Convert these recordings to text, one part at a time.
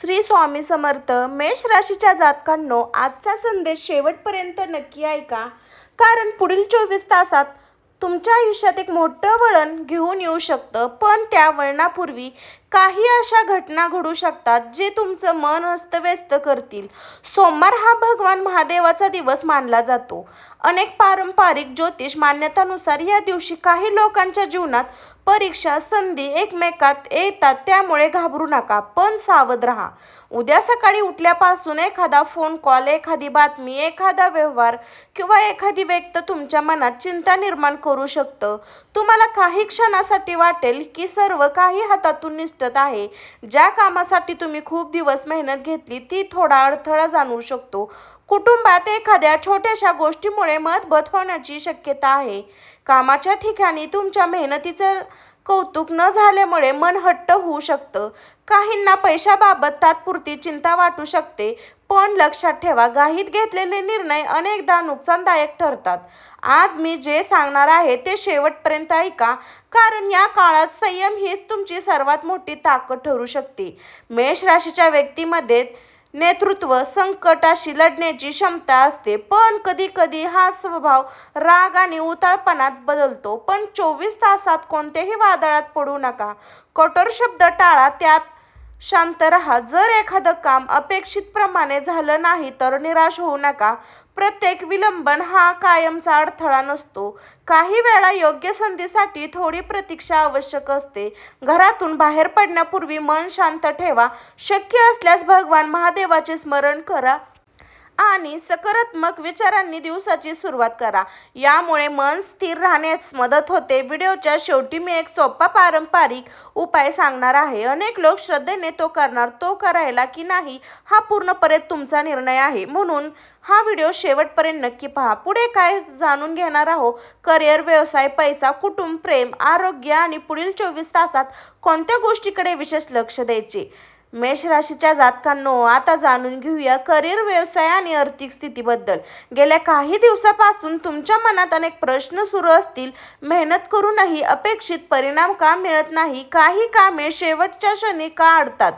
श्री स्वामी समर्थ. मेष राशीच्या जातकांनो, आजचा संदेश शेवटपर्यंत नक्की ऐका, कारण पुढील 24 तासात तुमच्या आयुष्यात एक मोठं वळण घेऊन येऊ शकतं. पण त्या वळणापूर्वी काही अशा घटना घडू शकतात जे तुमचं मन अस्तव्यस्त करतील. सोमवार हा भगवान महादेवाचा दिवस मानला जातो. अनेक पारंपरिक ज्योतिष मान्यतानुसार या दिवशी काही लोकांच्या जीवनात परीक्षा, संधी एकमेकात येतात. त्यामुळे घाबरू नका, पण सावध राहा. उद्या सकाळी उठल्यापासून एखादा फोन कॉल, एखादी बातमी, एखादा व्यवहार किंवा एखादी व्यक्ती तुमच्या मनात चिंता निर्माण करू शकतं. तुम्हाला काही क्षणासाठी वाटेल की सर्व काही हातातून निसटत आहे. ज्या कामासाठी तुम्ही खूप दिवस मेहनत घेतली ती थोडा अडथळा जाणवू शकतो. कुटुंबात एखाद्या छोट्याशा गोष्टीमुळे मतभेद होण्याची शक्यता आहे. कामाच्या ठिकाणी तुमच्या मेहनतीचं कौतुक न झाल्यामुळे मन हट्ट होऊ शकतं. काहींना पैशाबाबत तात्पुरती चिंता वाटू शकते, पण लक्षात ठेवा, घाईत घेतलेले निर्णय अनेकदा नुकसानदायक ठरतात. आज मी जे सांगणार आहे ते शेवटपर्यंत ऐका, कारण या काळात संयम हीच तुमची सर्वात मोठी ताकद ठरू शकते. मेष राशीच्या व्यक्तीमध्ये नेतृत्व, संकटाशी लढण्याची क्षमता असते, पण कधी कधी हा स्वभाव राग आणि उताळपणात बदलतो. पण 24 तासात कोणत्याही वादळात पडू नका. कठोर शब्द टाळा, त्यात शांत राहा. जर एखादं काम अपेक्षितप्रमाणे झालं नाही तर निराश होऊ नका. प्रत्येक विलंबन हा कायमचा अडथळा नसतो. काही वेळा योग्य संधीसाठी थोडी प्रतीक्षा आवश्यक असते. घरातून बाहेर पडण्यापूर्वी मन शांत ठेवा. शक्य असल्यास भगवान महादेवाचे स्मरण करा आणि सकारात्मक विचारांनी दिवसाची सुरुवात करा. यामुळे मन स्थिर राहण्यास मदत होते. व्हिडिओच्या शेवटी मी एक सोपा पारंपरिक उपाय सांगणार आहे. अनेक लोक श्रद्धेने तो करणार. तो करायला की नाही हा पूर्णपणे तुमचा निर्णय आहे, म्हणून हा व्हिडिओ शेवटपर्यंत नक्की पहा. पुढे काय जाणून घेणार आहोत? करिअर, व्यवसाय, पैसा, कुटुंब, प्रेम, आरोग्य आणि पुढील 24 तासात कोणत्या गोष्टीकडे विशेष लक्ष द्यायचे. मेष राशीच्या जातकांनो, आता जाणून घेऊया करिअर, व्यवसाय आणि आर्थिक स्थितीबद्दल. गेल्या काही दिवसापासून तुमच्या मनात अनेक प्रश्न सुरू असतील. मेहनत करूनही अपेक्षित परिणाम का मिळत नाही? काही कामे शेवटच्या क्षणी का अडतात?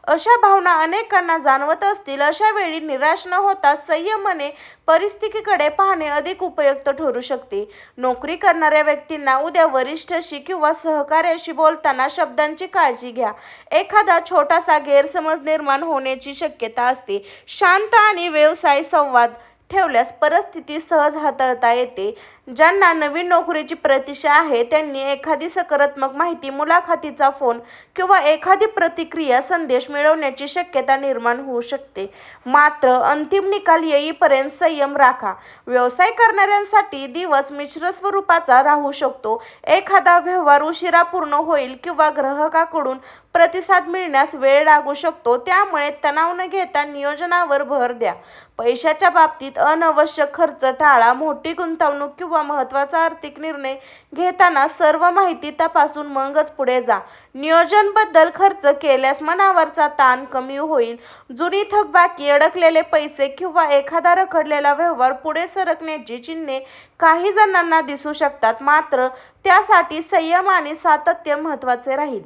अशा भावना अनेकांना जाणवत असतील. अशा वेळी निराश न होता संयमाने परिस्थितीकडे पाहणे अधिक उपयुक्त ठरू शकते. नोकरी करणाऱ्या व्यक्तींना उद्या वरिष्ठांशी किंवा सहकार्याशी बोलताना शब्दांची काळजी घ्या. एखादा छोटासा गैरसमज निर्माण होण्याची शक्यता असते. शांत आणि व्यवसाय संवाद ठेवल्यास परिस्थिती सहज हाताळता येते. ज्यांना नवीन नोकरीची प्रतीक्षा आहे त्यांनी एखादी सकारात्मक माहिती, मुलाखतीचा फोन किंवा एखादी प्रतिक्रिया संदेश मिळवण्याची शक्यता निर्माण होऊ शकते. मात्र अंतिम निकाल येईपर्यंत संयम राखा. व्यवसाय करणाऱ्यांसाठी दिवस मिश्र स्वरूपाचा राहू शकतो. एखादा व्यवहार उशिरा पूर्ण होईल किंवा ग्राहकाकडून प्रतिसाद मिळण्यास वेळ लागू शकतो. त्यामुळे तणाव न घेता नियोजनावर भर द्या. पैशाच्या बाबतीत अनावश्यक खर्च टाळा. मोठी गुंतवणूक किंवा महत्त्वाचा आर्थिक निर्णय घेताना सर्व माहिती तपासून मगच पुढे जा. नियोजनबद्दल खर्च केल्यास मनावरचा ताण कमी होईल. जुनी थकबाकी, अडकलेले पैसे किंवा एखादा रखडलेला व्यवहार पुढे सरकण्याची चिन्हे काही जणांना दिसू शकतात. मात्र त्यासाठी संयम आणि सातत्य महत्त्वाचे राहील.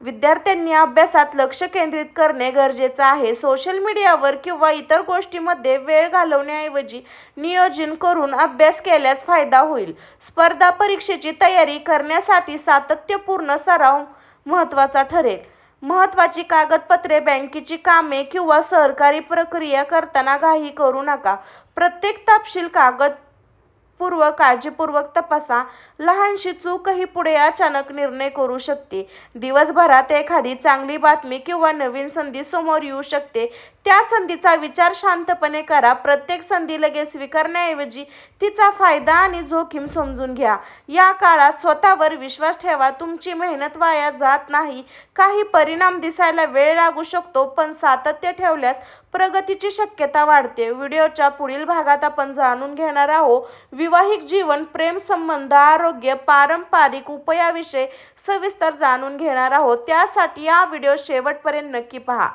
विद्यार्थ्यांनी अभ्यासात लक्ष केंद्रित करणे गरजेचे आहे. सोशल मीडियावर किंवा इतर गोष्टींमध्ये वेळ घालवण्याऐवजी नियोजन करून अभ्यास केल्यास फायदा होईल. स्पर्धा परीक्षेची तयारी करण्यासाठी सातत्यपूर्ण सराव महत्त्वाचा ठरेल. महत्त्वाची कागदपत्रे, बँकेची कामे किंवा सरकारी प्रक्रिया करताना घाई करू नका. प्रत्येक तपशील काळजीपूर्वक तपासा. लहानशी चूकही पुढे अचानक निर्णय करू शकते. दिवसभरात एखादी चांगली बातमी किंवा नवीन संधी समोर येऊ शकते. त्या संधीचा विचार शांतपणे करा. प्रत्येक संधी लगेच स्वीकारण्याऐवजी तिचा फायदा आणि जोखीम समजून घ्या. या काळात स्वतःवर विश्वास ठेवा. तुमची मेहनत वाया जात नाही. काही परिणाम दिसायला वेळ लागू शकतो, पण सातत्य ठेवल्यास प्रगतीची शक्यता वाढते. व्हिडिओच्या पुढील भागात आपण जाणून घेणार आहोत वैवाहिक जीवन, प्रेम संबंध, आरोग्य, पारंपरिक उपायाविषयी सविस्तर जाणून घेणार आहोत. त्यासाठी हा व्हिडिओ शेवटपर्यंत नक्की पहा.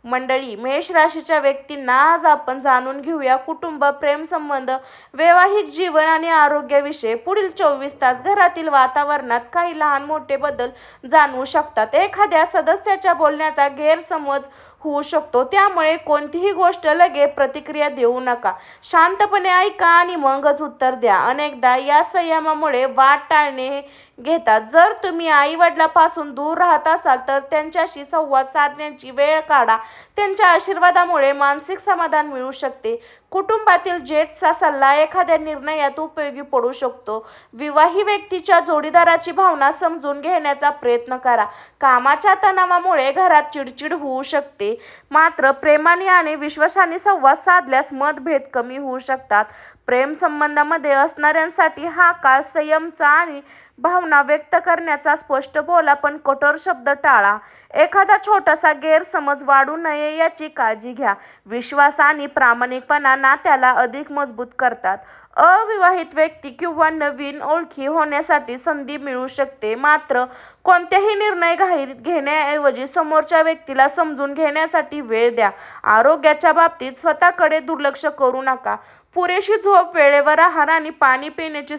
मंडळी, मेष राशीच्या व्यक्तींना आज आपण जाणून घेऊया कुटुंब, प्रेम संबंध, वैवाहिक जीवन आणि आरोग्याविषयी. पुढील 24 तास घरातील वातावरणात काही लहान मोठे बदल जाणवू शकतात. एखाद्या सदस्याच्या बोलण्याचा गैरसमज होऊ शकतो. त्यामुळे कोणतीही गोष्ट लगेच प्रतिक्रिया देऊ नका. शांतपणे ऐका आणि मगच उत्तर द्या. अनेकदा या संयमामुळे वाद टाळणे घेतात. जर तुम्ही आई-वडिलांपासून दूर राहत असाल तर त्यांच्याशी संवाद साधण्याची वेळ काढा. त्यांच्या आशीर्वादामुळे मानसिक समाधान मिळू शकते. कुटुंबातील ज्येष्ठांचा सल्ला एखाद्या निर्णयात उपयोगी पडू शकतो. विवाहित व्यक्तीच्या जोडीदाराची भावना समजून घेण्याचा प्रयत्न करा. कामाच्या तणावामुळे घरात चिडचिड होऊ शकते, मात्र प्रेमाने आणि विश्वासाने संवाद साधल्यास मतभेद कमी होऊ शकतात. प्रेम संबंधामध्ये असणाऱ्यांसाठी हा काळ संयमाचा आणि भावना व्यक्त करण्याचा. स्पष्ट बोला पण कठोर शब्द टाळा. एखादा छोटासा गैरसमज वाढू नये याची काळजी घ्या. विश्वास आणि प्रामाणिकपणा नात्याला अधिक मजबूत करतात. अविवाहित व्यक्ती किंवा नवीन ओळखी होण्यासाठी संधी मिळू शकते, मात्र कोणतेही निर्णय घाईत घेण्याऐवजी समोरच्या व्यक्तीला समजून घेण्यासाठी वेळ द्या. आरोग्याच्या बाबतीत स्वतःकडे दुर्लक्ष करू नका. पुरेशी झोप, वेळेवर आहार आणि पाणी पिण्याची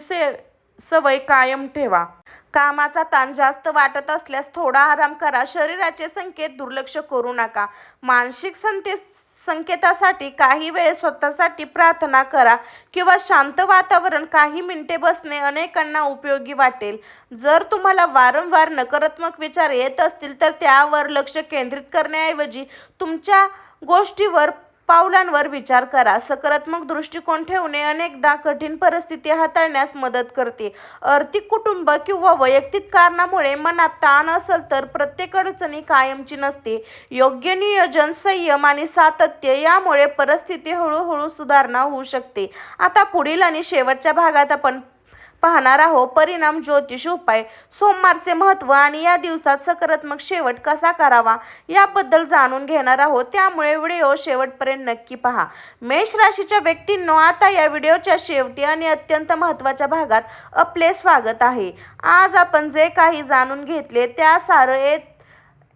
सवय कायम ठेवा. कामाचा ताण जास्त वाटत असल्यास थोडा आराम करा. शरीराचे संकेत दुर्लक्ष करू नका. मानसिक संकेतासाठी काही वेळ स्वतःसाठी प्रार्थना करा किंवा शांत वातावरण काही मिनिटे बसणे अनेकांना उपयोगी वाटेल. जर तुम्हाला वारंवार नकारात्मक विचार येत असतील तर त्यावर लक्ष केंद्रित करण्याऐवजी तुमच्या पावलांवर विचार करा. सकारात्मक दृष्टिकोन ठेवणे अनेकदा कठीण परिस्थिती हाताळण्यास मदत करते. आर्थिक, कुटुंब किंवा वैयक्तिक कारणामुळे मनात ताण असेल तर प्रत्येक अडचणी कायमची नसते. योग्य नियोजन, संयम आणि सातत्य यामुळे परिस्थिती हळूहळू सुधारणा होऊ शकते. आता पुढील आणि शेवटच्या भागात आपण पाहणार आहोत परिणाम ज्योतिष उपाय. सोमवारचे महत्त्व आणि या दिवसात सकारात्मक शेवट कसा करावा याबद्दल जाणून घेणार आहोत, त्यामुळे व्हिडिओ शेवटपर्यंत नक्की पहा. मेष राशीच्या व्यक्तींनो, आता या व्हिडिओच्या शेवटी आणि अत्यंत महत्त्वाच्या भागात आपले स्वागत आहे. आज आपण जे काही जाणून घेतले त्या सारं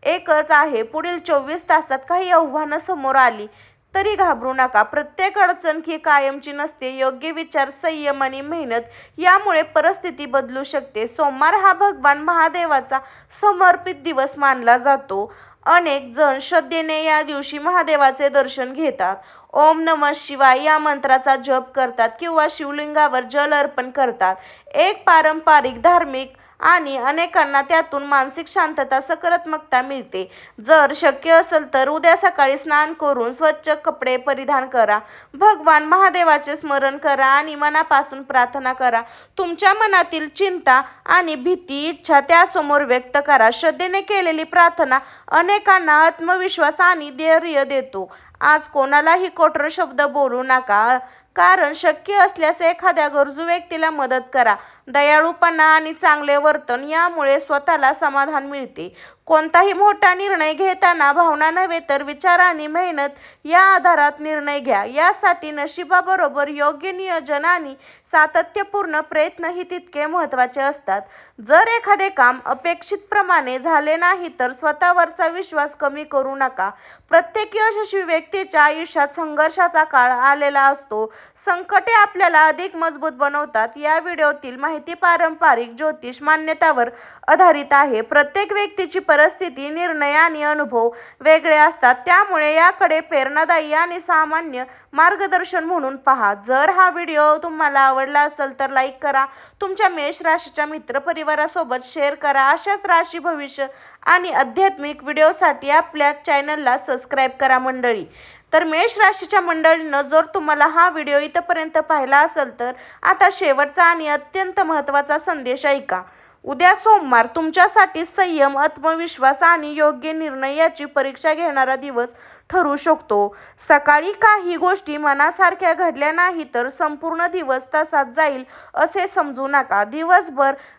एकच आहे. पुढील 24 तासात काही आव्हानं समोर आली तरी घाबरू नका. प्रत्येक अडचण ही कायमची नसते. योग्य विचार, संयम आणि मेहनत यामुळे परिस्थिती बदलू शकते. सोमवार हा भगवान महादेवाचा समर्पित दिवस मानला जातो. अनेक जण श्रद्धेने या दिवशी महादेवाचे दर्शन घेतात. ओम नमः शिवाय या मंत्राचा जप करतात किंवा शिवलिंगावर जल अर्पण करतात. एक पारंपरिक, धार्मिक आणि अनेकांना त्यातून मानसिक शांतता, सकारात्मकता मिळते. जर शक्य असेल तर उद्या सकाळी स्नान करून स्वच्छ कपडे परिधान करा. भगवान महादेवाचे स्मरण करा आणि मनापासून प्रार्थना करा. तुमच्या मनातील चिंता आणि भीती, इच्छा त्यासमोर व्यक्त करा. श्रद्धेने केलेली प्रार्थना अनेकांना आत्मविश्वास आणि धैर्य देतो. आज कोणालाही कठोर शब्द बोलू नका, कारण शक्य असल्यास एखाद्या गरजू व्यक्तीला मदत करा. दयाळूपणा आणि चांगले वर्तन यामुळे स्वतःला समाधान मिळते. कोणताही मोठा निर्णय घेताना भावना नव्हे तर विचार आणि मेहनत या आधारात निर्णय घ्या. यासाठी नशिबाबरोबर योग्य नियोजन आणि सातत्यपूर्ण प्रयत्नही तितके महत्त्वाचे असतात. जर एखादे काम अपेक्षितप्रमाणे झाले नाही तर स्वतःवरचा विश्वास कमी करू नका. प्रत्येक यशस्वी व्यक्तीच्या आयुष्यात संघर्षाचा काळ आलेला असतो. संकटे आपल्याला अधिक मजबूत बनवतात. या व्हिडिओतील माहिती पारंपरिक ज्योतिष मान्यतावर आधारित आहे. प्रत्येक व्यक्तीची परिस्थिती, निर्णय आणि अनुभव वेगळे असतात, त्यामुळे याकडे प्रेरणादायी आणि सामान्य मार्गदर्शन म्हणून पहा. जर हा व्हिडिओ तुम्हाला आवडला असेल तर लाईक करा. तुमच्या मेष राशीच्या मित्रपरिवारासोबत शेअर करा. अशाच राशी, भविष्य आणि आध्यात्मिक व्हिडिओसाठी आपल्या चॅनलला सबस्क्राईब करा मंडळी. तर मेष राशीच्या मंडळींनो, जर तुम्हाला हा व्हिडिओ इथपर्यंत पाहिला असेल तर आता शेवटचा आणि अत्यंत महत्त्वाचा संदेश ऐका. उद्या सोमवार तुमच्यासाठी संयम, आत्मविश्वास आणि योग्य निर्णय याची परीक्षा घेणारा दिवस ठरू शकतो. सकाळी काही गोष्टी मनासारख्या घडल्या नाही तर संपूर्ण दिवस तसाच जाईल असे समजू नका.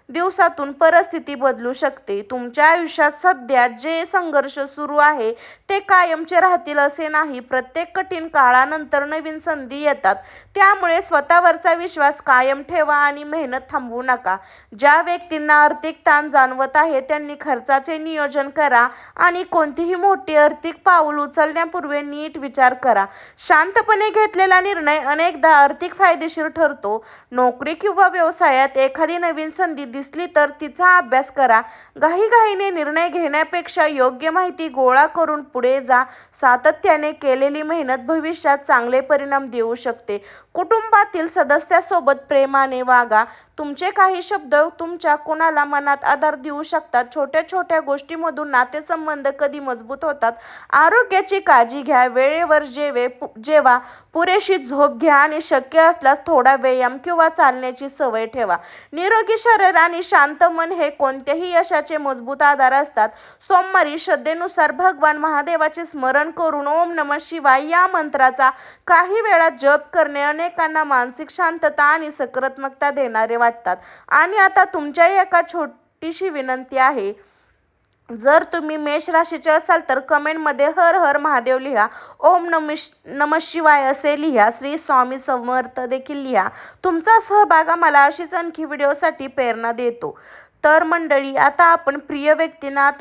दिवसातून परिस्थिती बदलू शकते. तुमच्या आयुष्यात सध्या जे संघर्ष सुरू आहे ते कायमचे राहतील असे नाही. प्रत्येक कठीण काळानंतर नवीन संधी येतात. त्यामुळे स्वतःवरचा विश्वास कायम ठेवा आणि मेहनत थांबवू नका. ज्या व्यक्तींना आर्थिक ताण जाणवत आहे त्यांनी खर्चाचे नियोजन करा आणि कोणतीही मोठी आर्थिक पाऊल उचलण्यापूर्वी नीट विचार करा. शांतपणे घेतलेला निर्णय अनेकदा आर्थिक फायदेशीर ठरतो. नोकरी किंवा व्यवसायात एखादी नवीन संधी दिसली तर तिचा अभ्यास करा. घाईघाईने निर्णय घेण्यापेक्षा योग्य माहिती गोळा करून पुढे जा. सातत्याने केलेली मेहनत भविष्यात चांगले परिणाम देऊ शकते. कुटुंबातील सदस्यासोबत प्रेमाने वागा. तुमचे काही शब्द तुमच्या कोणाला मनात आधार देऊ शकतात. छोट्या छोट्या गोष्टींमधून नातेसंबंध कधी मजबूत होतात. आरोग्याची काळजी घ्या. वेळेवर जेवा, पुरेशी झोप घ्या आणि शक्य असल्यास थोडा व्यायाम किंवा चालण्याची सवय ठेवा. निरोगी शरीर आणि शांत मन हे कोणत्याही यशाचे मजबूत आधार असतात. सोमवारी श्रद्धेनुसार भगवान महादेवाचे स्मरण करून ओम नमः शिवाय या मंत्राचा काही वेळा जप करणे अनेकांना मानसिक शांतता आणि सकारात्मकता देणारे वाटतात. आणि आता तुमच्या एका छोटीशी विनंती आहे. जर तुम्ही मेष राशीचे असाल तर कमेंटमध्ये हर हर महादेव लिहा. ओम नमः शिवाय असे लिहा. श्री स्वामी समर्थ देखील लिहा. तुमचा सहभाग आम्हाला अशीच आणखी व्हिडिओसाठी प्रेरणा देतो. तर मंडळी, आता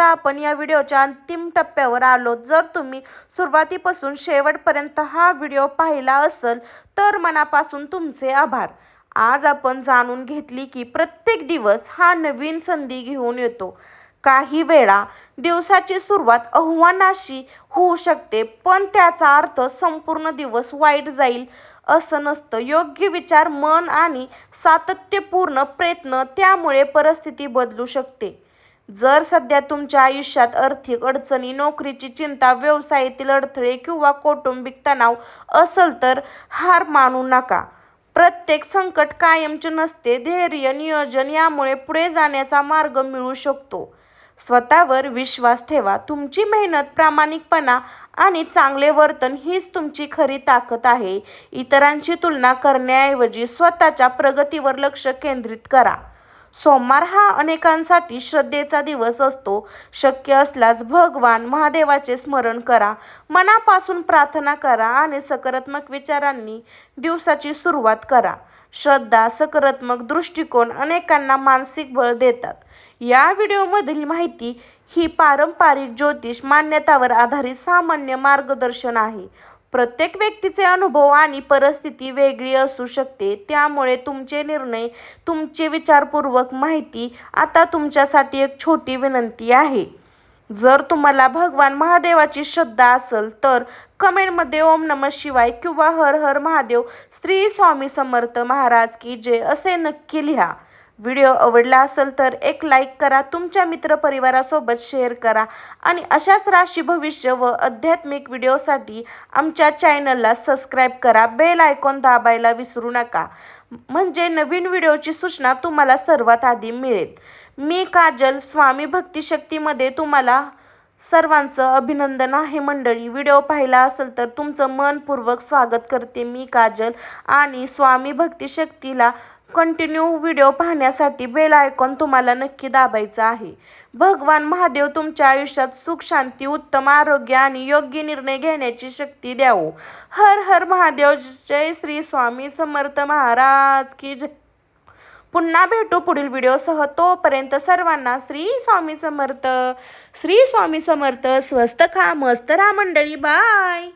आपण या व्हिडिओच्या अंतिम टप्प्यावर आलो. जर तुम्ही सुरुवातीपासून शेवटपर्यंत हा व्हिडिओ पाहिला असेल तर मनापासून तुमचे आभार. आज आपण जाणून घेतली की प्रत्येक दिवस हा नवीन संधी घेऊन येतो. काही वेळा दिवसाची सुरुवात आव्हानाशी होऊ शकते, पण त्याचा अर्थ संपूर्ण दिवस वाईट जाईल असं नसतं. योग्य विचार, मन आणि सातत्यपूर्ण प्रयत्न त्यामुळे परिस्थिती बदलू शकते. जर सध्या तुमच्या आयुष्यात आर्थिक अडचणी, नोकरीची चिंता, व्यवसायातील अडथळे किंवा कौटुंबिक तणाव असेल तर हार मानू नका. प्रत्येक संकट कायमचे नसते. धैर्य, नियोजन यामुळे पुढे जाण्याचा मार्ग मिळू शकतो. स्वतःवर विश्वास ठेवा. तुमची मेहनत, प्रामाणिकपणा आणि चांगले वर्तन हीच तुमची खरी ताकद आहे. इतरांची तुलना करण्याऐवजी स्वतःच्या प्रगतीवर लक्ष केंद्रित करा. सोमवार हा अनेकांसाठी श्रद्धेचा दिवस असतो. शक्य असल्यास भगवान महादेवाचे स्मरण करा, मनापासून प्रार्थना करा आणि सकारात्मक विचारांनी दिवसाची सुरुवात करा. श्रद्धा, सकारात्मक दृष्टिकोन अनेकांना मानसिक बळ देतात. या व्हिडिओमधील माहिती ही पारंपरिक ज्योतिष मान्यतावर आधारित सामान्य मार्गदर्शन आहे. प्रत्येक व्यक्तीचे अनुभव आणि परिस्थिती वेगळी असू शकते, त्यामुळे तुमचे निर्णय, तुमचे विचारपूर्वक माहिती. आता तुमच्यासाठी एक छोटी विनंती आहे. जर तुम्हाला भगवान महादेवाची श्रद्धा असेल तर कमेंटमध्ये ओम नमः शिवाय किंवा हर हर महादेव, श्री स्वामी समर्थ महाराज की जय असे नक्की लिहा. व्हिडिओ आवडला असेल तर एक लाईक करा, तुमच्या मित्रपरिवारासोबत शेअर करा आणि अशाच राशी, भविष्य व आध्यात्मिक व्हिडिओसाठी आमच्या चॅनलला सबस्क्राईब करा. बेल आयकॉन दाबायला विसरू नका, म्हणजे नवीन व्हिडिओची सूचना तुम्हाला सर्वात आधी मिळेल. मी काजल, स्वामी भक्ती शक्तीमध्ये तुम्हाला सर्वांचं अभिनंदन आहे. मंडळी, व्हिडिओ पाहिला असेल तर तुमचं मनपूर्वक स्वागत करते मी काजल. आणि स्वामी भक्ती शक्तीला कंटिन्यू व्हिडिओ पाहण्यासाठी बेल आयकॉन तुम्हाला नक्की दाबायचा आहे. भगवान महादेव तुमच्या आयुष्यात सुख, शांती, उत्तम आरोग्य आणि योग्य निर्णय घेण्याची शक्ती द्यावो. हर हर महादेव. जय श्री स्वामी समर्थ महाराज की जय. पुन्हा भेटू पुढील व्हिडिओसह. तोपर्यंत सर्वांना श्री स्वामी समर्थ. श्री स्वामी समर्थ. स्वस्त खा, मस्त राहा मंडळी. बाय.